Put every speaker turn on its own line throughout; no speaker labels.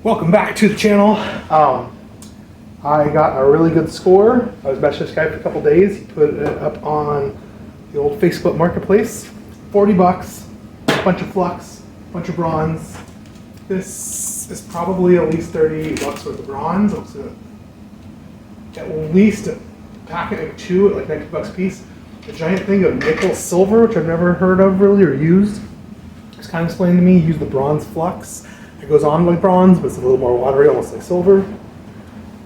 Welcome back to the channel. I got a really good score. I was messaging this guy for a couple days. He put it up on the old Facebook marketplace. 40 bucks, a bunch of flux, a bunch of bronze. This is probably at least 30 bucks worth of bronze. At least a packet of two at like 90 bucks a piece. A giant thing of nickel silver, which I've never heard of really or used. It's kind of explained to me, use the bronze flux. It goes on like bronze, but it's a little more watery, almost like silver. I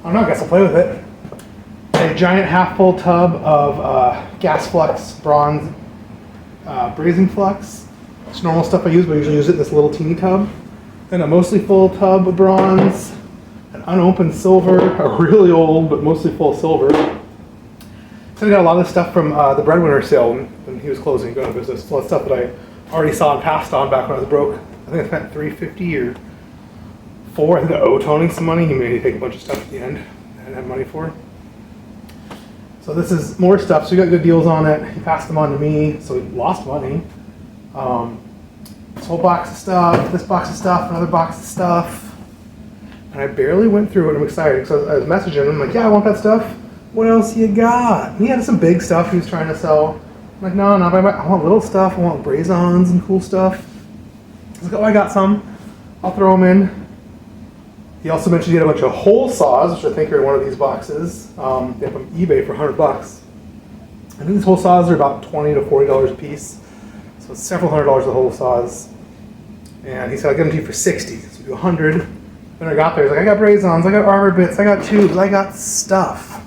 don't know, I guess I'll play with it. A giant half-full tub of gas flux, bronze brazing flux. It's normal stuff I use, but I usually use it in this little teeny tub. Then a mostly full tub of bronze, an unopened silver, a really old but mostly full silver. So I got a lot of stuff from the breadwinner sale when he was closing, going to business. A lot of stuff that I already saw and passed on back when I was broke. I think I spent $350 or $4. I think I owe Tony some money. He made me take a bunch of stuff at the end I didn't have money for. So this is more stuff. So we got good deals on it. He passed them on to me, so we lost money. This whole box of stuff, this box of stuff, another box of stuff. And I barely went through it. I'm excited because I was messaging him. I'm like, yeah, I want that stuff. What else you got? And he had some big stuff he was trying to sell. I'm like, no, I want little stuff. I want braze-ons and cool stuff. I was like, oh, I got some. I'll throw them in. He also mentioned he had a bunch of hole saws, which I think are in one of these boxes. They have them on eBay for $100. I think these hole saws are about $20 to $40 a piece. So it's several $100s of hole saws. And he said, I'll get them to you for $60. So we do $100. Then I got there, he's like, I got braze-ons, I got arbor bits, I got tubes, I got stuff.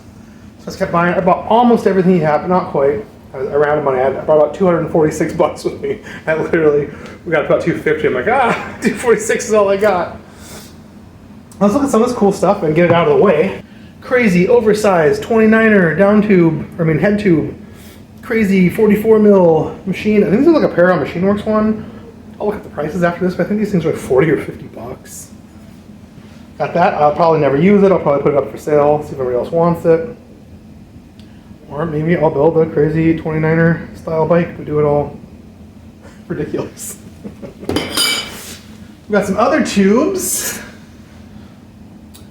So I just kept buying. I bought almost everything he had, but not quite. I rounded money. I brought about 246 bucks with me. We got about 250. I'm like, 246 is all I got. Let's look at some of this cool stuff and get it out of the way. Crazy oversized 29er head tube. Crazy 44 mil machine. I think this is like a Para Machineworks one. I'll look at the prices after this, but I think these things are like 40 or 50 bucks. Got that. I'll probably never use it. I'll probably put it up for sale, see if anybody else wants it. Or maybe I'll build a crazy 29er style bike, but do it all ridiculous. We've got some other tubes.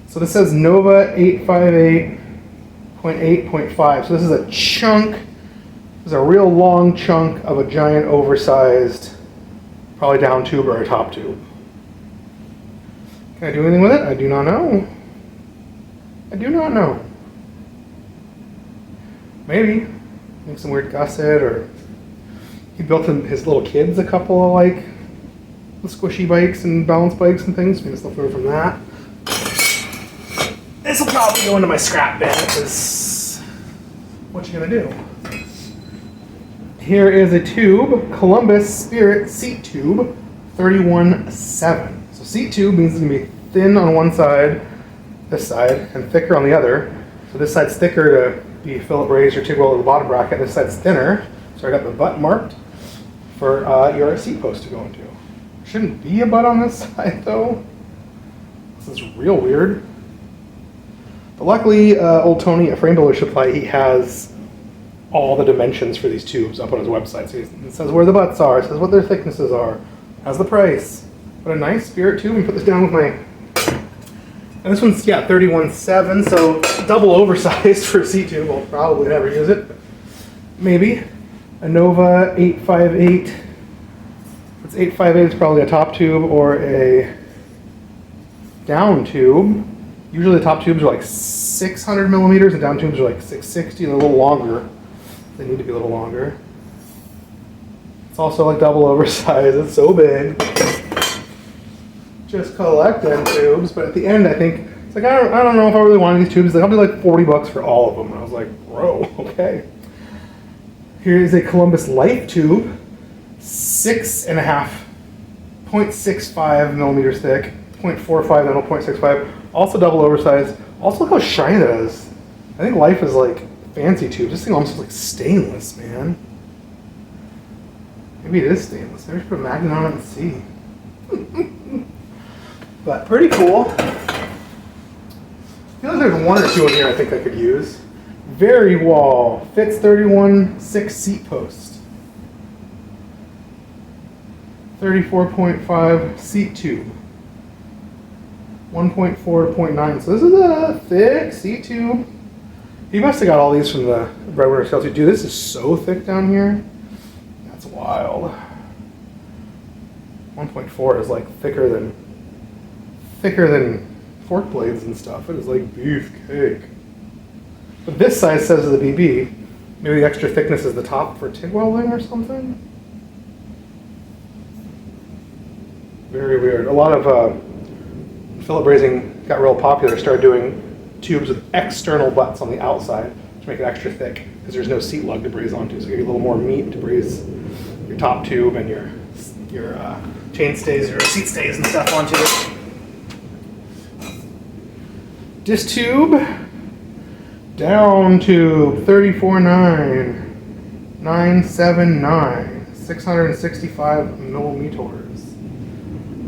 So this says Nova 858.8.5. So this is a chunk. This is a real long chunk of a giant oversized, probably down tube or a top tube. Can I do anything with it? I do not know. I do not know. Maybe. Make some weird gusset, or he built his little kids a couple of like squishy bikes and balance bikes and things. Maybe stuff from that. This will probably go into my scrap bin because what you gonna do? Here is a tube, Columbus Spirit seat tube, 31.7. So seat tube means it's gonna be thin on one side, this side, and thicker on the other. So this side's thicker to be Philip braze or TIG weld to the bottom bracket. This side's thinner, so I got the butt marked for your seat post to go into. Shouldn't be a butt on this side though. This is real weird. But luckily, old Tony at Framebuilding Supply, he has all the dimensions for these tubes up on his website. So it says where the butts are, it says what their thicknesses are, has the price. But a nice Spirit tube, and put this down with my. And this one's, 31.7, so double oversized for a seat tube. I'll probably never use it. Maybe. A Nova 858. It's 858, it's probably a top tube or a down tube. Usually the top tubes are like 600 millimeters and down tubes are like 660 and a little longer. They need to be a little longer. It's also like double oversized, it's so big. Just collecting tubes, but at the end I think it's like I don't know if I really want these tubes. Like, I'll be like 40 bucks for all of them. And I was like, bro, okay. Here is a Columbus Life tube, 6.5, 0.65 millimeters thick, 0.45 and 0.65. Also double oversized. Also look how shiny that is. I think Life is like fancy tubes. This thing almost looks like stainless, man. Maybe it is stainless. Maybe I should put a magnet on it and see. But pretty cool. I feel like there's one or two in here I think I could use. Very Wall, fits 31.6 seat post. 34.5 seat tube. 1.4 to 0.9. So this is a thick C-tube. He must have got all these from the breadwinner sales. Dude, this is so thick down here. That's wild. 1.4 is like thicker than fork blades and stuff. It is like beefcake. But this size says the BB. Maybe the extra thickness is the top for TIG welding or something. Very weird. A lot of fillet brazing got real popular. Started doing tubes with external butts on the outside to make it extra thick because there's no seat lug to braze onto. So you get a little more meat to braze your top tube and your chain stays or seat stays and stuff onto it. Disc tube, down tube, 34.979, 665 millimeters.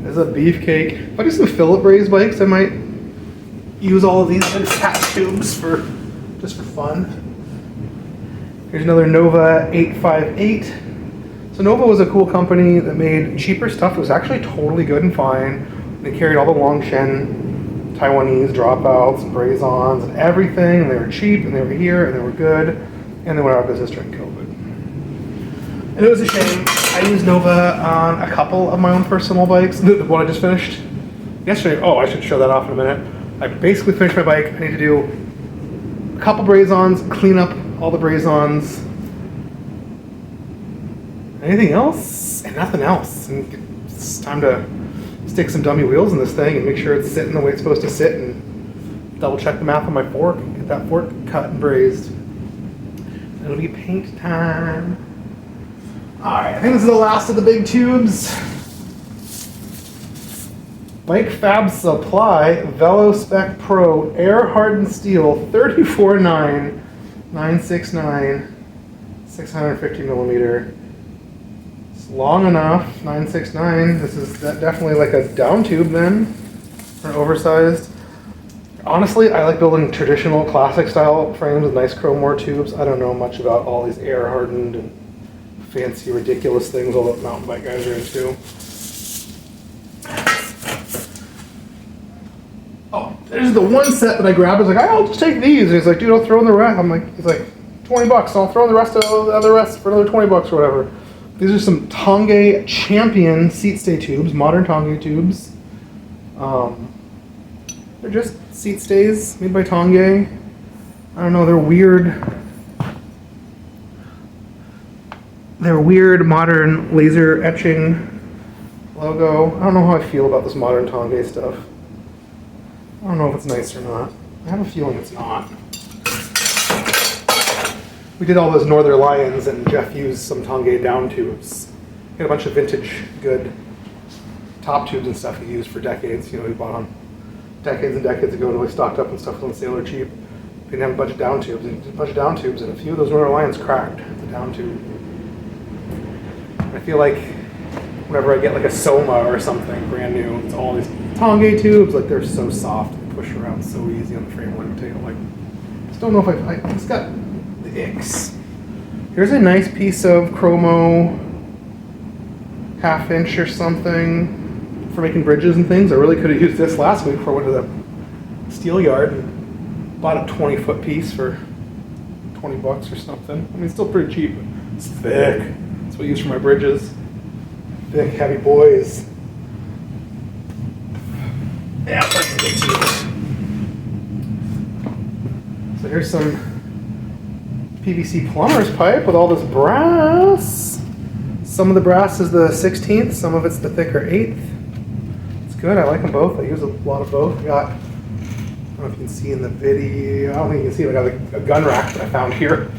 This is a beefcake. If I do some fillet braze bikes, I might use all of these as patch tubes just for fun. Here's another Nova 858. So Nova was a cool company that made cheaper stuff. It was actually totally good and fine. They carried all the Longshan Taiwanese dropouts and braze-ons and everything, and they were cheap, and they were here, and they were good, and they went out of business during COVID. And it was a shame. I used Nova on a couple of my own personal bikes. The one I just finished yesterday. Oh, I should show that off in a minute. I basically finished my bike. I need to do a couple braze-ons, clean up all the braze-ons. Anything else? And nothing else. And it's time to stick some dummy wheels in this thing and make sure it's sitting the way it's supposed to sit, and double check the math on my fork and get that fork cut and brazed. It'll be paint time. Alright, I think this is the last of the big tubes. Bike Fab Supply Velo Spec Pro Air Hardened Steel 34.9 969 650 millimeter. Long enough, 969. This is definitely like a down tube then, for an oversized. Honestly, I like building traditional classic style frames with nice chrome ore tubes. I don't know much about all these air hardened and fancy ridiculous things all the mountain bike guys are into. Oh, there's the one set that I grabbed. I was like, I'll just take these. And he's like, dude, I'll throw in the rest. He's like, $20. I'll throw in the rest of the other rest for another $20 or whatever. These are some Tongay Champion seat stay tubes, modern Tongay tubes. They're just seat stays made by Tongay. I don't know, they're weird. They're weird modern laser etching logo. I don't know how I feel about this modern Tongay stuff. I don't know if it's nice or not. I have a feeling it's not. We did all those Northern Lions, and Jeff used some Tongay down tubes. He had a bunch of vintage, good top tubes and stuff he used for decades. You know, he bought them decades and decades ago, and really stocked up and stuff on sale or cheap. He didn't have a bunch of down tubes. He did a bunch of down tubes, and a few of those Northern Lions cracked the down tube. I feel like whenever I get like a Soma or something brand new, it's all these Tongay tubes. Like, they're so soft, they push around so easy on the frame limit tail. Like, just don't know if I just got X. Here's a nice piece of chromo, ½ inch or something for making bridges and things. I really could have used this last week before I went to the steel yard and bought a 20-foot piece for $20 or something. I mean, it's still pretty cheap, but it's thick. That's what I use for my bridges. Thick, heavy boys. Yeah, let's get to it. So here's some PVC plumber's pipe with all this brass. Some of the brass is the 16th, some of it's the thicker 8th. It's good, I like them both. I use a lot of both. I don't know if you can see in the video. I don't think you can see it. I got a gun rack that I found here.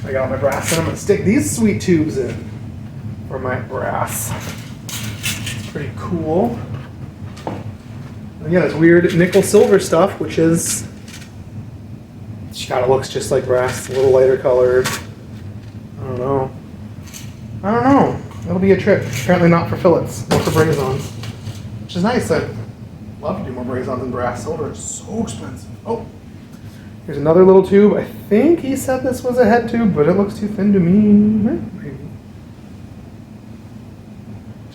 I got all my brass in them. I'm going to stick these sweet tubes in for my brass. It's pretty cool. And yeah, this weird nickel silver stuff, which is, she kind of looks just like brass, a little lighter colored. I don't know. It'll be a trick. Apparently not for fillets, or for braze-ons, which is nice. I'd love to do more braze-ons than brass. Silver is so expensive. Oh, here's another little tube. I think he said this was a head tube, but it looks too thin to me. Maybe.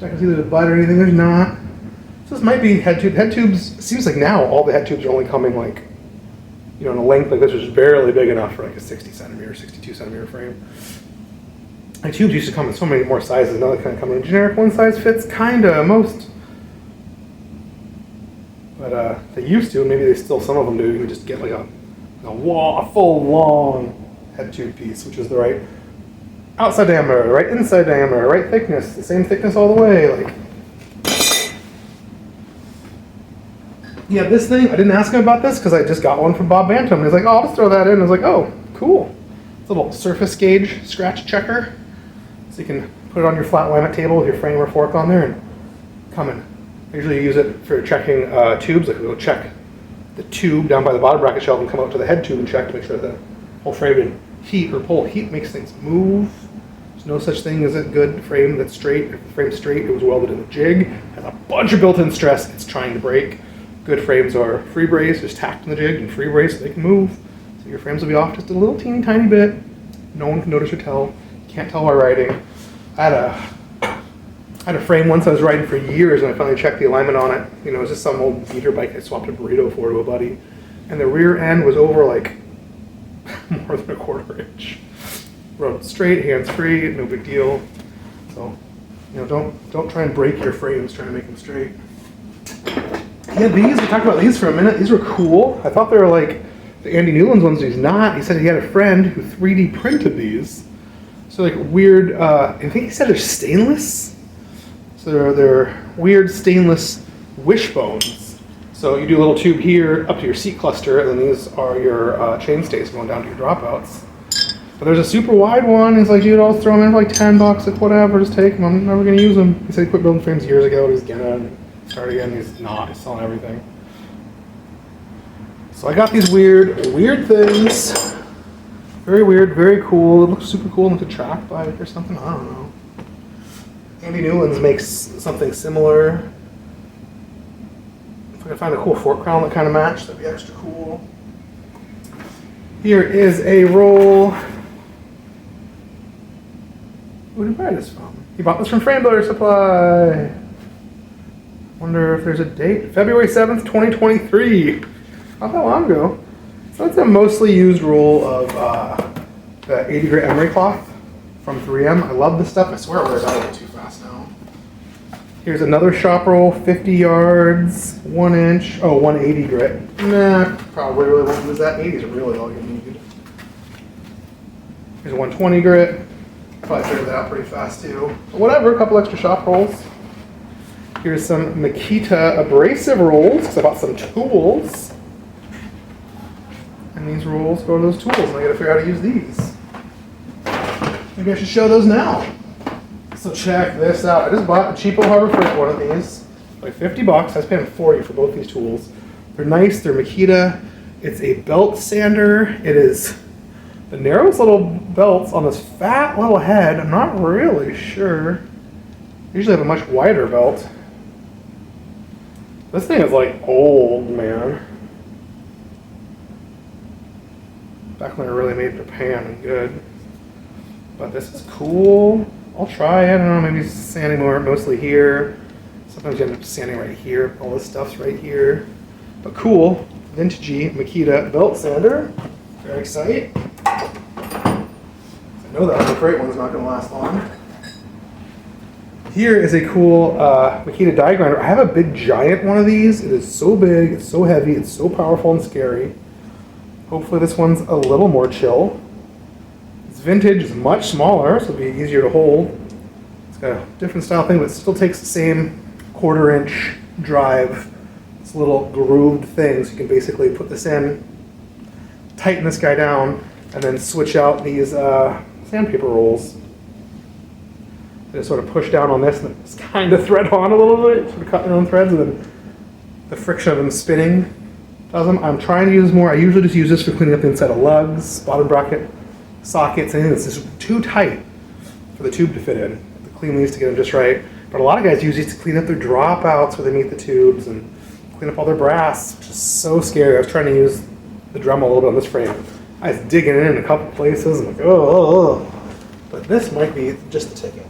Check and see if there's a bite or anything. There's not. So this might be head tube. Head tubes, it seems like now all the head tubes are only coming like, in a length like this, which is barely big enough for like a 60 centimeter, 62 centimeter frame. And tubes used to come in so many more sizes. Now they kind of come in a generic one size fits kind of most. But they used to, and maybe they still, some of them do. You can just get like a full long head tube piece, which is the right outside diameter, right inside diameter, right thickness, the same thickness all the way. Like, yeah, this thing, I didn't ask him about this because I just got one from Bob Bantam. He's like, oh, I'll just throw that in. I was like, oh, cool. It's a little surface gauge scratch checker. So you can put it on your flat laminate table with your frame or fork on there and come in. I usually use it for checking tubes. Like we'll check the tube down by the bottom bracket shelf and come out to the head tube and check to make sure that the whole frame in heat or pull. Heat makes things move. There's no such thing as a good frame that's straight. If the frame's straight, it was welded in a jig, has a bunch of built-in stress it's trying to break. Good frames are free braze, just tacked in the jig and free braze so they can move. So your frames will be off just a little teeny tiny bit. No one can notice or tell. You can't tell while riding. I had a frame once I was riding for years and I finally checked the alignment on it. It was just some old beater bike I swapped a burrito for to a buddy. And the rear end was over like more than a quarter inch. Rode straight, hands free, no big deal. So, don't try and break your frames trying to make them straight. Yeah, we talked about these for a minute. These were cool. I thought they were like the Andy Newland's ones, but he's not. He said he had a friend who 3D printed these. So like weird, I think he said they're stainless. So they're weird stainless wishbones. So you do a little tube here up to your seat cluster, and then these are your chain stays going down to your dropouts. But there's a super wide one. He's like, dude, I'll throw them in for like $10, like whatever, just take them. I'm never gonna use them. He said he quit building frames years ago, and he's gonna start again. He's not. He's selling everything. So I got these weird things. Very weird, very cool. It looks super cool, like a track bike or something. I don't know. Andy Newland's makes something similar. If I can find a cool fork crown that kind of match, that'd be extra cool. Here is a roll. Who did he buy this from? He bought this from Framebuilding Supply. Wonder if there's a date. February 7th, 2023. Not that long ago. So it's a mostly used roll of the 80 grit emery cloth from 3M. I love this stuff. I swear it wears out a little too fast now. Here's another shop roll, 50 yards, 1 inch, 180 grit. Nah, probably really won't use that. 80 is really all you need. Here's a 120 grit. Probably figure that out pretty fast too. But whatever, a couple extra shop rolls. Here's some Makita abrasive rolls, because I bought some tools. And these rolls go to those tools, and I gotta figure out how to use these. Maybe I should show those now. So check this out. I just bought a cheapo Harbor Freight one of these, like $50. I was paying $40 for both these tools. They're nice, they're Makita. It's a belt sander. It is the narrowest little belts on this fat little head. I'm not really sure. I usually have a much wider belt. This thing is like old, man. Back when I really made Japan and good. But this is cool. I'll try it. I don't know, maybe sanding more mostly here. Sometimes you end up sanding right here. All this stuff's right here. But cool. Vintagey Makita belt sander. Very excited. I know that the freight one's not going to last long. Here is a cool Makita die grinder. I have a big giant one of these. It is so big, it's so heavy, it's so powerful and scary. Hopefully this one's a little more chill. It's vintage, it's much smaller, so it'll be easier to hold. It's got a different style thing, but it still takes the same 1/4 inch drive. It's a little grooved thing, so you can basically put this in, tighten this guy down, and then switch out these sandpaper rolls. They just sort of push down on this and it's kind of thread on a little bit, sort of cut their own threads, and then the friction of them spinning does them. I'm trying to use more. I usually just use this for cleaning up the inside of lugs, bottom bracket, sockets, anything that's just too tight for the tube to fit in. To clean these to get them just right. But a lot of guys use these to clean up their dropouts where they meet the tubes and clean up all their brass, which is so scary. I was trying to use the Dremel a little bit on this frame. I was digging in a couple places. I'm like, oh. But this might be just the ticket.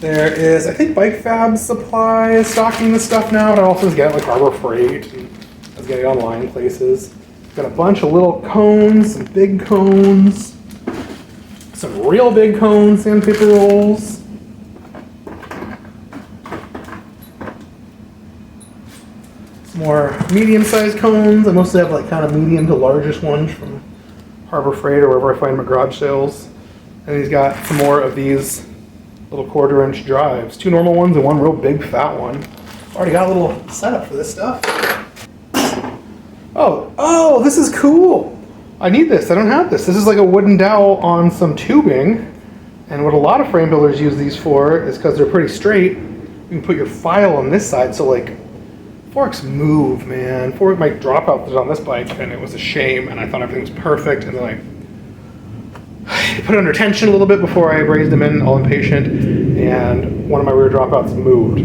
There is, I think, Bike Fab Supply is stocking this stuff now, but I also just get it like Harbor Freight and I was getting it online places. Got a bunch of little cones, some big cones, some real big cones, sandpaper rolls. Some more medium-sized cones. I mostly have like kind of medium to largest ones from Harbor Freight or wherever I find my garage sales. And he's got some more of these little 1/4-inch drives. 2 normal ones and 1 real big fat one. Already got a little setup for this stuff. Oh, this is cool. I need this. I don't have this. This is like a wooden dowel on some tubing. And what a lot of frame builders use these for is because they're pretty straight. You can put your file on this side. So like forks move, man. My dropout was on this bike and it was a shame. And I thought everything was perfect. And then I put it under tension a little bit before I brazed them in, all impatient, and one of my rear dropouts moved.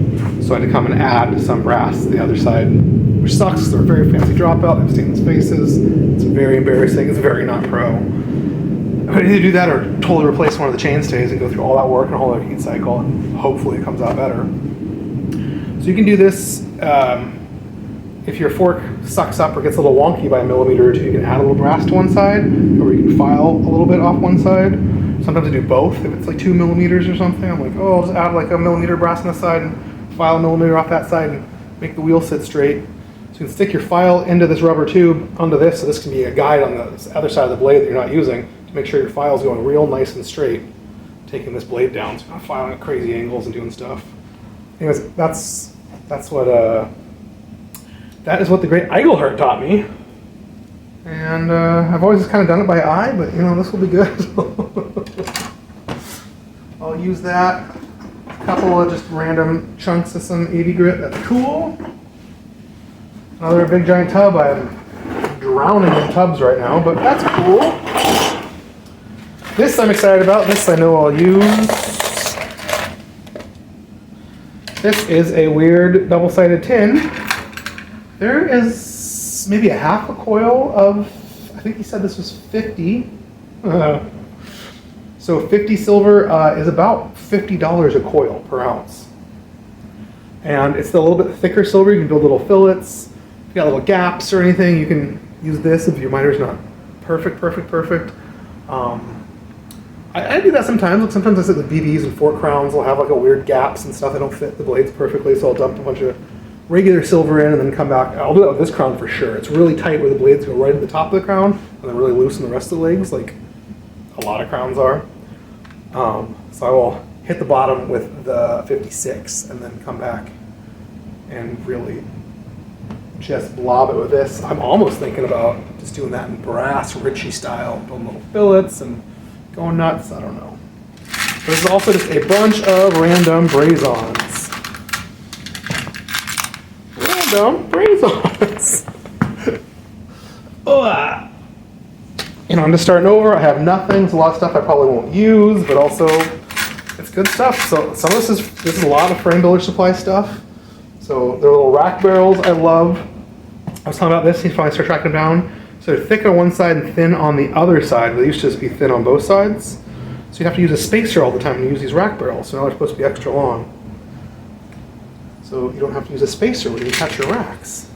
So I had to come and add some brass to the other side, which sucks because they're a very fancy dropout. They have stainless faces. It's very embarrassing. It's very not pro. I either do that or totally replace one of the chainstays and go through all that work and a whole other heat cycle, and hopefully it comes out better. So you can do this if your fork sucks up or gets a little wonky by 1 millimeter or 2, you can add a little brass to one side, or you can file a little bit off one side. Sometimes I do both. If it's like 2 millimeters or something, I'm like, oh, I'll just add like 1 millimeter brass on this side and file 1 millimeter off that side and make the wheel sit straight. So you can stick your file into this rubber tube onto this, so this can be a guide on the other side of the blade that you're not using to make sure your file's going real nice and straight, taking this blade down, so you're not filing at crazy angles and doing stuff. Anyways, that's what that is what the great Eigelhart taught me. And I've always just kind of done it by eye, but you know, this will be good. I'll use that. A couple of just random chunks of some 80 grit, that's cool. Another big giant tub. I'm drowning in tubs right now, but that's cool. This I'm excited about. This I know I'll use. This is a weird double-sided tin. There is maybe a half a coil of, I think he said this was 50. So 50 silver is about $50 a coil per ounce. And it's a little bit thicker silver. You can build little fillets. If you got little gaps or anything, you can use this if your miner's not perfect. I do that sometimes. Like sometimes I sit with BBs and fork crowns. They'll have like a weird gaps and stuff. They don't fit the blades perfectly, so I'll dump a bunch of regular silver in and then come back. I'll do that with this crown for sure. It's really tight where the blades go right at the top of the crown and then really loose in the rest of the legs, like a lot of crowns are. So I will hit the bottom with the 56 and then come back and really just blob it with this. I'm almost thinking about just doing that in brass, Ritchie style, building little fillets and going nuts. I don't know. But this is also just a bunch of random braze-ons. You know, I'm just starting over. I have nothing. There's a lot of stuff I probably won't use, but also it's good stuff. So some of this is a lot of frame builder supply stuff. So they're little rack barrels I love. I was talking about this. He's probably start tracking them down. So they're thick on one side and thin on the other side. They used to just be thin on both sides. So you have to use a spacer all the time to use these rack barrels. So now they're supposed to be extra long. So you don't have to use a spacer when you attach your racks.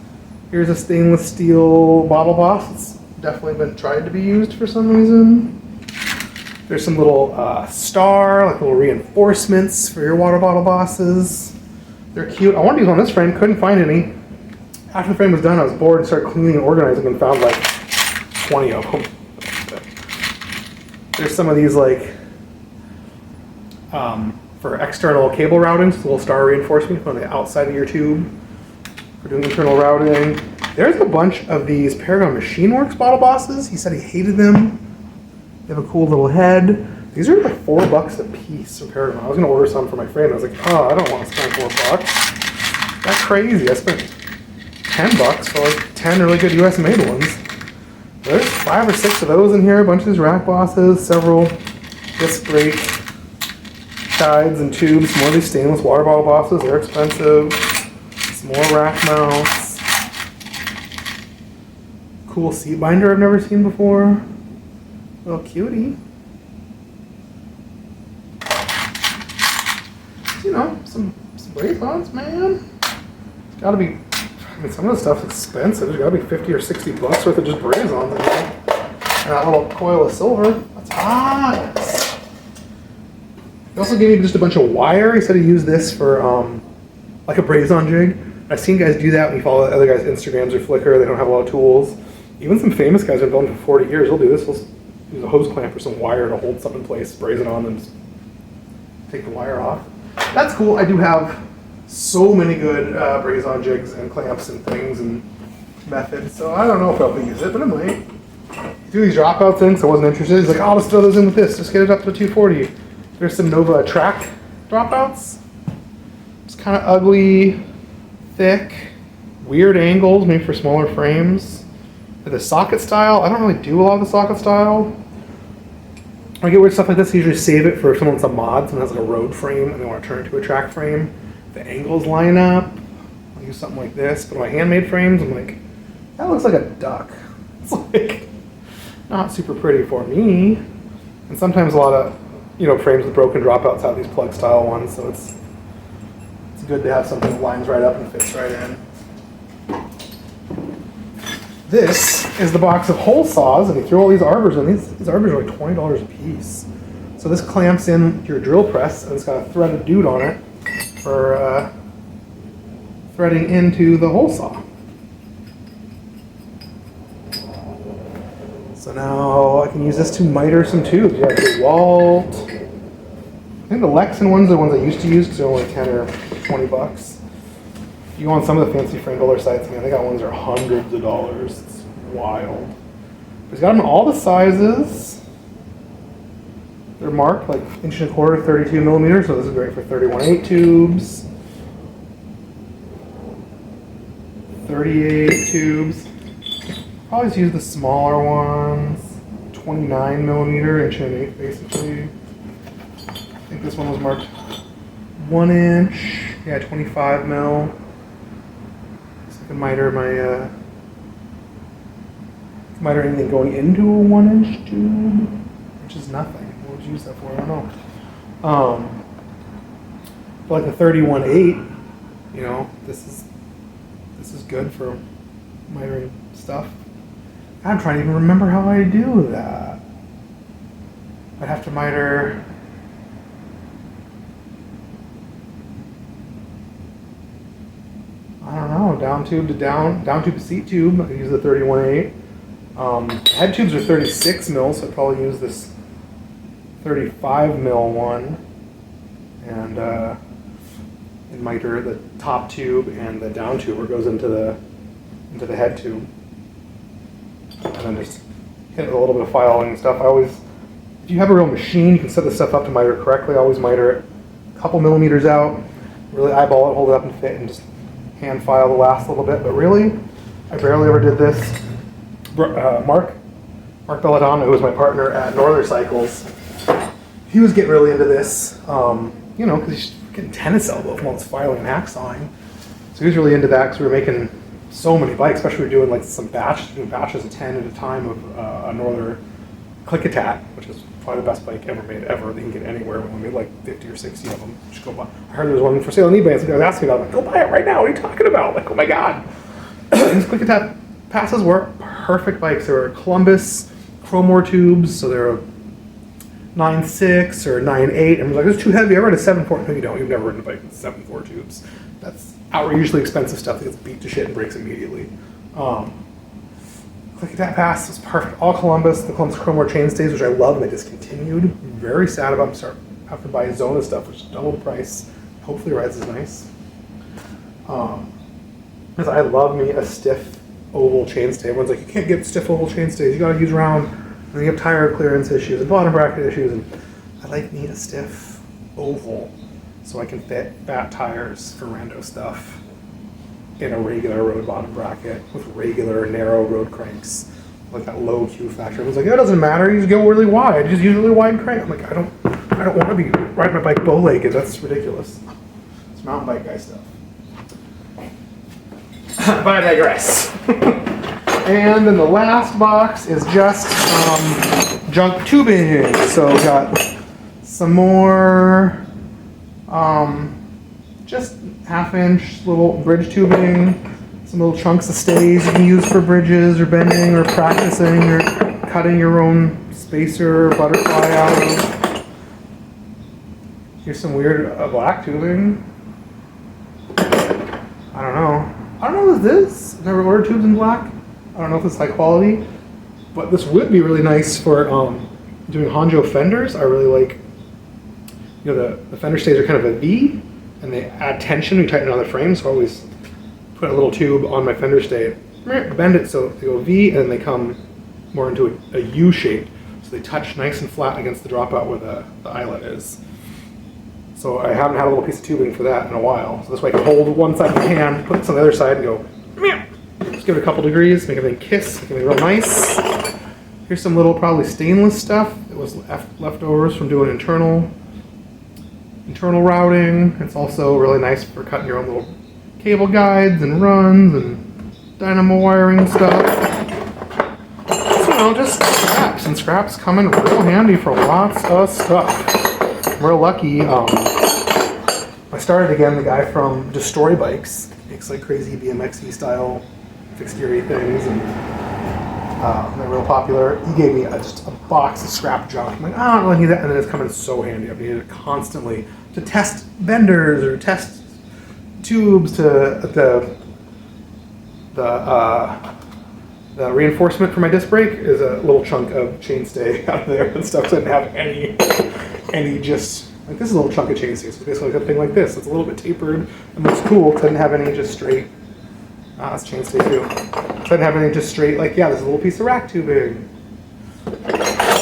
Here's a stainless steel bottle boss. It's definitely been tried to be used for some reason. There's some little star, like little reinforcements for your water bottle bosses. They're cute. I wanted to use one on this frame, couldn't find any. After the frame was done, I was bored and started cleaning and organizing and found like 20 of them. There's some of these like for external cable routing, so a little star reinforcement on the outside of your tube for doing internal routing. There's a bunch of these Paragon Machine Works bottle bosses. He said he hated them. They have a cool little head. These are like $4 a piece from Paragon. I was gonna order some for my friend. I was like, oh, I don't want to spend $4. That's crazy. I spent $10 for like 10 really good US made ones. There's 5 or 6 of those in here. A bunch of these rack bosses, several disc brake guides and tubes, more of these stainless water bottle bosses. They're expensive. Some more rack mounts. Cool seat binder I've never seen before. Little cutie. some braze-ons, man. It's gotta be, I mean, some of the stuff's expensive. There's gotta be 50 or 60 bucks worth of just braze-ons. And that little coil of silver, that's hot. He also gave me just a bunch of wire. He said he used this for like a braze-on jig. I've seen guys do that when you follow other guys' Instagrams or Flickr. They don't have a lot of tools. Even some famous guys who have been building for 40 years, they'll do this. They'll use a hose clamp or some wire to hold something in place, braze it on, and just take the wire off. That's cool. I do have so many good braze-on jigs and clamps and things and methods, so I don't know if I'll use it, but I might. Do these dropouts in, so I wasn't interested. He's like, oh, let's throw those in with this. Just get it up to 240. There's some Nova track dropouts. It's kind of ugly, thick, weird angles, maybe for smaller frames. The socket style, I don't really do a lot of the socket style. When I get weird stuff like this, I usually save it for if someone wants a mod, someone has like a road frame and they want to turn it to a track frame. The angles line up. I'll use something like this, but my handmade frames, I'm like, that looks like a duck. It's like not super pretty for me. And sometimes a lot of, frames with broken dropouts have these plug style ones, so it's good to have something that lines right up and fits right in. This is the box of hole saws, and you throw all these arbors in. These arbors are like $20 a piece. So this clamps in your drill press, and it's got a threaded dude on it for threading into the hole saw. So now I can use this to miter some tubes. Yeah, DeWalt. I think the Lexan ones are the ones I used to use because they're only 10 or 20 bucks. You go on some of the fancy frame builder sites, man, they got ones that are hundreds of dollars. It's wild. He's got them in all the sizes. They're marked like 1.25", 32 millimeters, so this is great for 31/8 tubes, 38 tubes. Probably just use the smaller ones, 29 millimeter, 1.1/8 basically. I think this one was marked 1 inch, yeah, 25 mil. So I can miter miter anything going into a 1 inch tube, which is nothing. What would you use that for? I don't know. But like the 31/8, this is good for mitering stuff. I'm trying to even remember how I do that. I'd have to miter. I don't know, down tube to down tube to seat tube. I use the 31/8. Head tubes are 36 mil, so I'd probably use this 35 mil one. And miter the top tube and the down tube, where it goes into the head tube. And then just hit it with a little bit of filing and stuff. If you have a real machine, you can set this stuff up to miter correctly. I always miter it a couple millimeters out, really eyeball it, hold it up and fit, and just hand file the last little bit. But really, I barely ever did this. Mark Belladonna, who was my partner at Northern Cycles, he was getting really into this, because he's getting tennis elbow from all this filing and hacksawing. So he was really into that because we were making so many bikes, especially we were doing like some batches of 10 at a time of a Northern Click-A-Tat, which is probably the best bike ever made ever. They can get anywhere. We made like 50 or 60 of them. Just go buy. I heard there was one for sale on eBay, and some guy was asking about it. Like, go buy it right now. What are you talking about? Like, oh my god. These Click-A-Tat passes were perfect bikes. They were Columbus Chromore tubes, so they're 9.6 or 9.8. And I was like, it's too heavy. I ride a 7.4. No, you don't. You've never ridden a bike with 7.4 tubes. That's outrageously expensive stuff that gets beat to shit and breaks immediately. Click-A-Tat pass was perfect. All Columbus, the Columbus Chromore chainstays, which I love, and they discontinued. Very sad about them. Have to buy Zona stuff, which is double the price. Hopefully rides is nice. Because I love me a stiff oval chainstay. Everyone's like, you can't get stiff oval chainstays. You gotta use round. And then you have tire clearance issues and bottom bracket issues. And I like me a stiff oval so I can fit fat tires for rando stuff in a regular road bottom bracket with regular narrow road cranks, like that low Q factor. It was like, it doesn't matter, you just go really wide, just use a really wide crank. I'm like, I don't want to be riding my bike bow-legged, that's ridiculous. It's mountain bike guy stuff. But I digress. And then the last box is just junk tubing. So we got some more just 1/2 inch little bridge tubing, some little chunks of stays you can use for bridges or bending or practicing or cutting your own spacer or butterfly out of. Here's some weird black tubing. I don't know what this is. I've never ordered tubes in black. I don't know if it's high quality, but this would be really nice for doing Honjo fenders. I really like, the fender stays are kind of a V, and they add tension when you tighten it on the frame, so I always put a little tube on my fender stay, bend it so they go V, and then they come more into a U shape, so they touch nice and flat against the dropout where the eyelet is. So I haven't had a little piece of tubing for that in a while. So this way I can hold one side of the hand, put it on the other side, and go, meow. Just give it a couple degrees, make everything kiss, make everything real nice. Here's some little probably stainless stuff that was leftovers from doing internal routing. It's also really nice for cutting your own little cable guides and runs and dynamo wiring stuff. So just scraps, and scraps come in real handy for lots of stuff. I'm real lucky. I started again, the guy from Destroy Bikes, makes like crazy BMX-y style fixed geary things, and they're real popular. He gave me just a box of scrap junk. I'm like, I don't really need that, and then it's come in so handy. I've needed it constantly to test benders or test tubes. To the reinforcement for my disc brake is a little chunk of chainstay out of there and stuff. So I didn't have any just, like, this is a little chunk of chainstay. So it's basically like a thing like this. It's a little bit tapered and looks cool because I didn't have any just straight. That's chainstay too. So I didn't have any just straight, like, yeah, this is a little piece of rack tubing.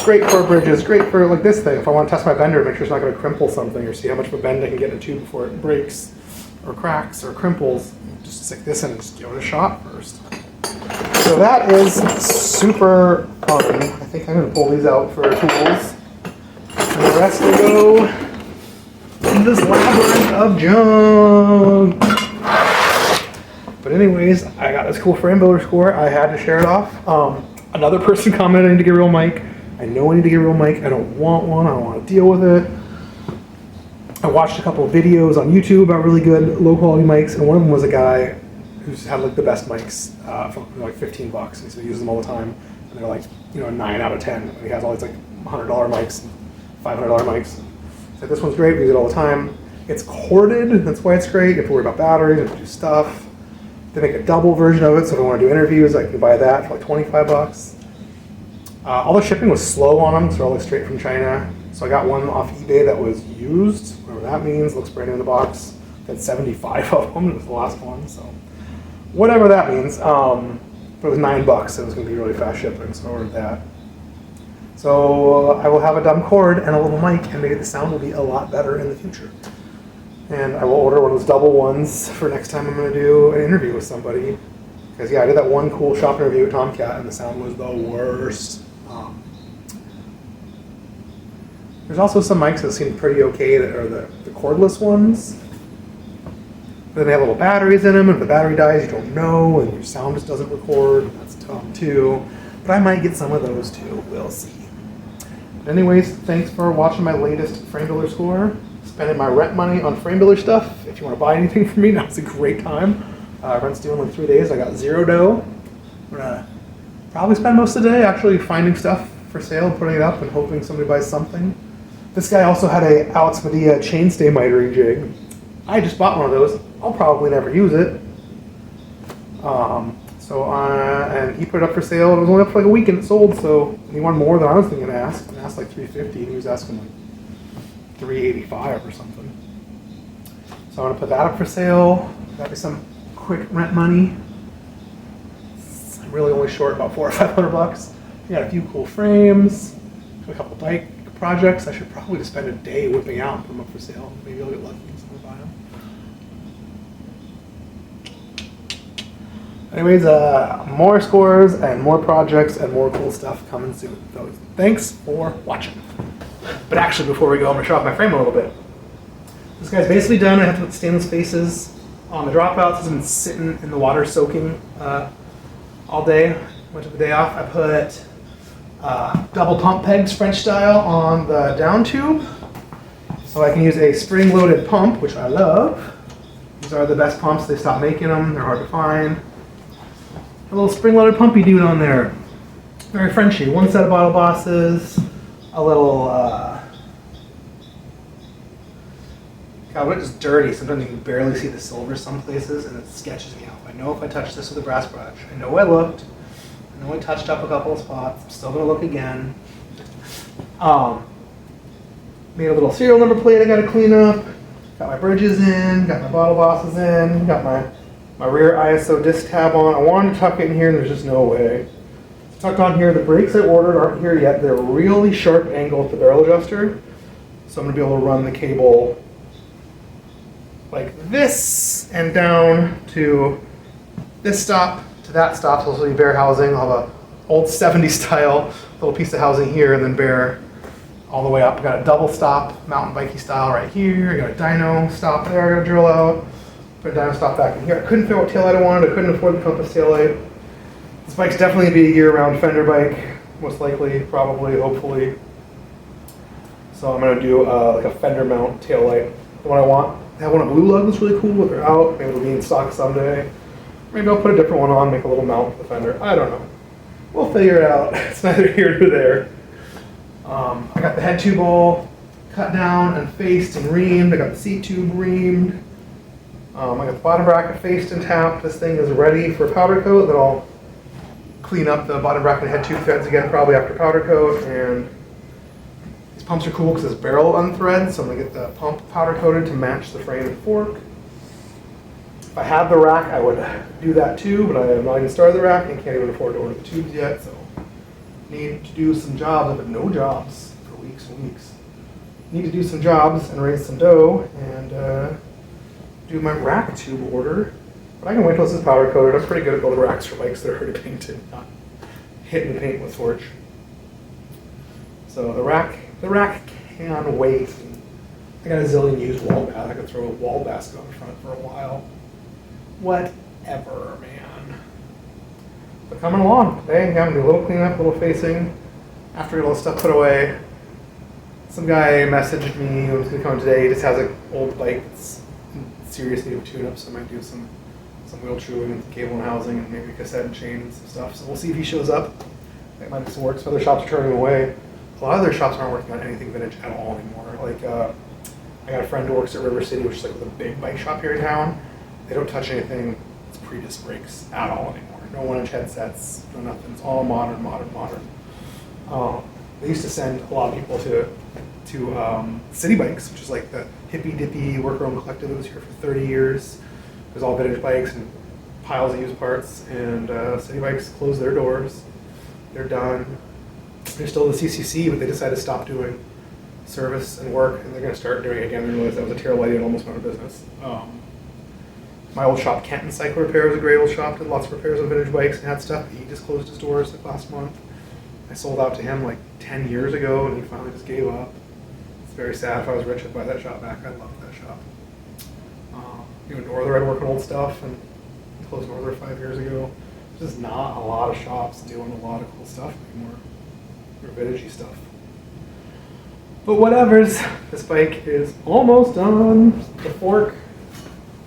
Great for bridges, great for like this thing. If I want to test my bender, make sure it's not going to crimple something, or see how much of a bend I can get in a tube before it breaks or cracks or crimples. Just stick this in and just give it a shot first. So that is super fun. I think I'm going to pull these out for tools. And the rest will go in this labyrinth of junk. But anyways, I got this cool frame builder score. I had to share it off. Another person commented I need to get a real mic. I know I need to get a real mic. I don't want one. I don't want to deal with it. I watched a couple of videos on YouTube about really good low quality mics, and one of them was a guy who's had like the best mics for like $15, and so he uses them all the time, and they're like, 9 out of 10. And he has all these like $100 mics, $500 mics. So this one's great. We use it all the time. It's corded. That's why it's great. You have to worry about batteries. You have to do stuff. They make a double version of it, so if I want to do interviews, I can buy that for like $25. All the shipping was slow on them, so they're all like straight from China. So I got one off eBay that was used, whatever that means. Looks brand new in the box. Had 75 of them. It was the last one, so whatever that means. But it was $9, so it was going to be really fast shipping, so I ordered that. So I will have a dumb cord and a little mic, and maybe the sound will be a lot better in the future. And I will order one of those double ones for next time I'm going to do an interview with somebody. Because, yeah, I did that one cool shop interview with Tomcat, and the sound was the worst. There's also some mics that seem pretty okay that are the cordless ones. But then they have little batteries in them, and if the battery dies, you don't know, and your sound just doesn't record. That's dumb, too. But I might get some of those, too. We'll see. But anyways, thanks for watching my latest frame builder score. Spending my rent money on frame builder stuff. If you want to buy anything from me, now's a great time. Rent's due in like 3 days. I got zero dough. I'm gonna probably spend most of the day actually finding stuff for sale and putting it up and hoping somebody buys something. This guy also had a Alex Medea chainstay mitering jig. I just bought one of those. I'll probably never use it. And he put it up for sale. It was only up for like a week and it sold. So he wanted more than I was thinking to ask. I asked like $350, and he was asking like $385 or something. So I'm gonna put that up for sale. Got me some quick rent money. I'm really only short about $400 or $500. We got a few cool frames, a couple bike projects. I should probably just spend a day whipping out and put them up for sale. Maybe I'll get lucky and someone will buy them. Anyways, more scores and more projects and more cool stuff coming soon. So thanks for watching. But actually, before we go, I'm going to show off my frame a little bit. This guy's basically done. I have to put stainless faces on the dropouts. It's been sitting in the water soaking all day. Went to the day off. I put double pump pegs, French style, on the down tube. So I can use a spring-loaded pump, which I love. These are the best pumps. They stopped making them. They're hard to find. A little spring-loaded pumpy dude on there. Very Frenchy. One set of bottle bosses. A little, God, when it's dirty, sometimes you can barely see the silver some places, and it sketches me out. I know if I touch this with a brass brush. I know I looked. I know I touched up a couple of spots. I'm still going to look again. Made a little serial number plate I got to clean up. Got my bridges in. Got my bottle bosses in. Got my rear ISO disc tab on. I wanted to tuck it in here, and there's just no way. It's tucked on here. The brakes I ordered aren't here yet. They're really sharp angle at the barrel adjuster. So I'm going to be able to run the cable like this and down to this stop to that stop. So this will be bare housing. I'll have a old 70s style little piece of housing here and then bare all the way up. I've got a double stop mountain bikey style right here. I got a dyno stop there I got to drill out. Put a dyno stop back in here. I couldn't figure out what taillight I wanted. I couldn't afford the compass taillight. This bike's definitely be a year-round fender bike, most likely, probably, hopefully. So I'm gonna do like a fender mount taillight. The one I want. I have one of blue lug that's really cool, but they're out. Maybe it'll be in stock someday. Maybe I'll put a different one on, make a little mount for the fender. I don't know. We'll figure it out. It's neither here nor there. I got the head tube all cut down and faced and reamed. I got the seat tube reamed. I got the bottom bracket faced and tapped. This thing is ready for powder coat. Then I'll clean up the bottom bracket and head tube threads again, probably after powder coat. And these pumps are cool because this barrel unthreads, so I'm gonna get the pump powder coated to match the frame and fork. If I had the rack, I would do that too, but I have not even started the rack and can't even afford to order the tubes yet, so need to do some jobs. I've had no jobs for weeks and weeks. Need to do some jobs and raise some dough and do my rack tube order. But I can wait till this is powder coated. I'm pretty good at building racks for bikes that are already painted, not hitting the paint with torch. So the rack can wait. I got a zillion used wall basket. I could throw a wall basket on the front for a while. Whatever, man. But coming along today, I'm gonna do a little cleanup, a little facing. After I get all the stuff put away, some guy messaged me who's gonna come today. He just has an old bike that's in serious need of tune-up, so I might do some wheel chewing, cable and housing, and maybe a cassette and chain and some stuff. So we'll see if he shows up. That might be some work. Some other shops are turning him away. A lot of their shops aren't working on anything vintage at all anymore. Like, I got a friend who works at River City, which is like with a big bike shop here in town. They don't touch anything that's pre-disc brakes at all anymore. No 1-inch headsets, no nothing. It's all modern. They used to send a lot of people to City Bikes, which is like the hippy-dippy worker-owned collective that was here for 30 years. There's all vintage bikes and piles of used parts, and City Bikes closed their doors. They're done. They're still the CCC, but they decided to stop doing service and work, and they're going to start doing it again. They realized that was a terrible idea and almost went out of business. My old shop, Kenton Cycle Repair, was a great old shop, did lots of repairs on vintage bikes and had stuff. He just closed his doors like last month. I sold out to him like 10 years ago, and he finally just gave up. It's very sad. If I was rich, I'd buy that shop back. I love that shop. Norther, I'd work on old stuff, and closed Norther 5 years ago. There's just not a lot of shops doing a lot of cool stuff anymore. Or vintagey stuff. But whatever's, this bike is almost done. The fork,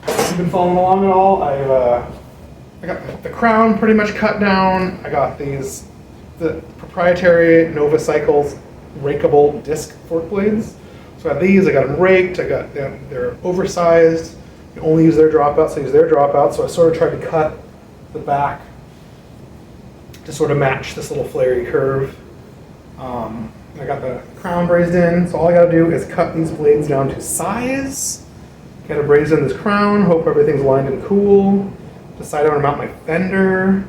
if you've been following along at all, I got the crown pretty much cut down. I got the proprietary Nova Cycles rakeable disc fork blades. So I got these, I got them raked, I got them, they're oversized. You only use their dropouts, so I use their dropouts. So I sort of tried to cut the back to sort of match this little flary curve. I got the crown brazed in, so all I gotta do is cut these blades down to size, get a braze in this crown, hope everything's lined and cool, decide I wanna mount my fender.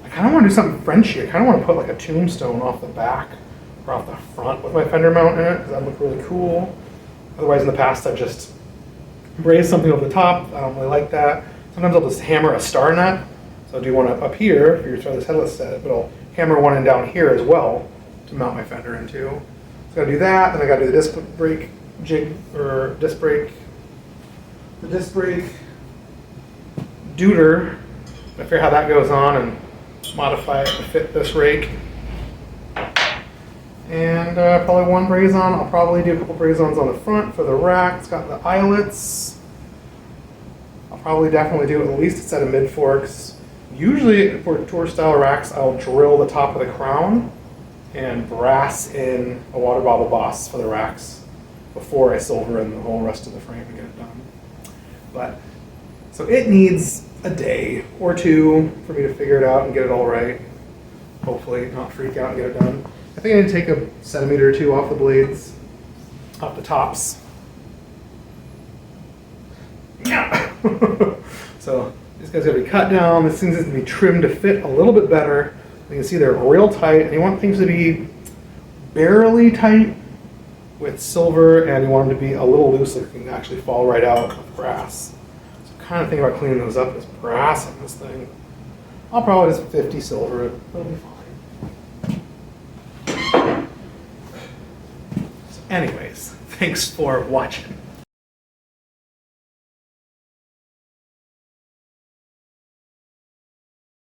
I kinda wanna do something Frenchy. I kinda wanna put like a tombstone off the back or off the front with my fender mount in it, because that would look really cool. Otherwise, in the past, I've just brazed something over the top. I don't really like that. Sometimes I'll just hammer a star nut. So I'll do one up here for your threadless headless set, but I'll hammer one in down here as well to mount my fender into. So I gotta do that, then I gotta do the disc brake jig, or disc brake, the disc brake deuter. I figure how that goes on and modify it to fit this rake. And probably one braze on. I'll probably do a couple braze ons on the front for the rack. It's got the eyelets. I'll probably definitely do at least a set of mid forks. Usually for tour style racks, I'll drill the top of the crown and brass in a water bottle boss for the racks before I silver in the whole rest of the frame and get it done. But, so it needs a day or two for me to figure it out and get it all right. Hopefully not freak out and get it done. I think I need to take a centimeter or two off the blades, off the tops. Yeah. So these guys gotta be cut down. This thing's gonna be trimmed to fit a little bit better. You can see they're real tight, and you want things to be barely tight with silver, and you want them to be a little loose so it can actually fall right out of brass. So kind of think about cleaning those up as brass on this thing. I'll probably just 50 silver it. It'll be fine. So anyways, thanks for watching.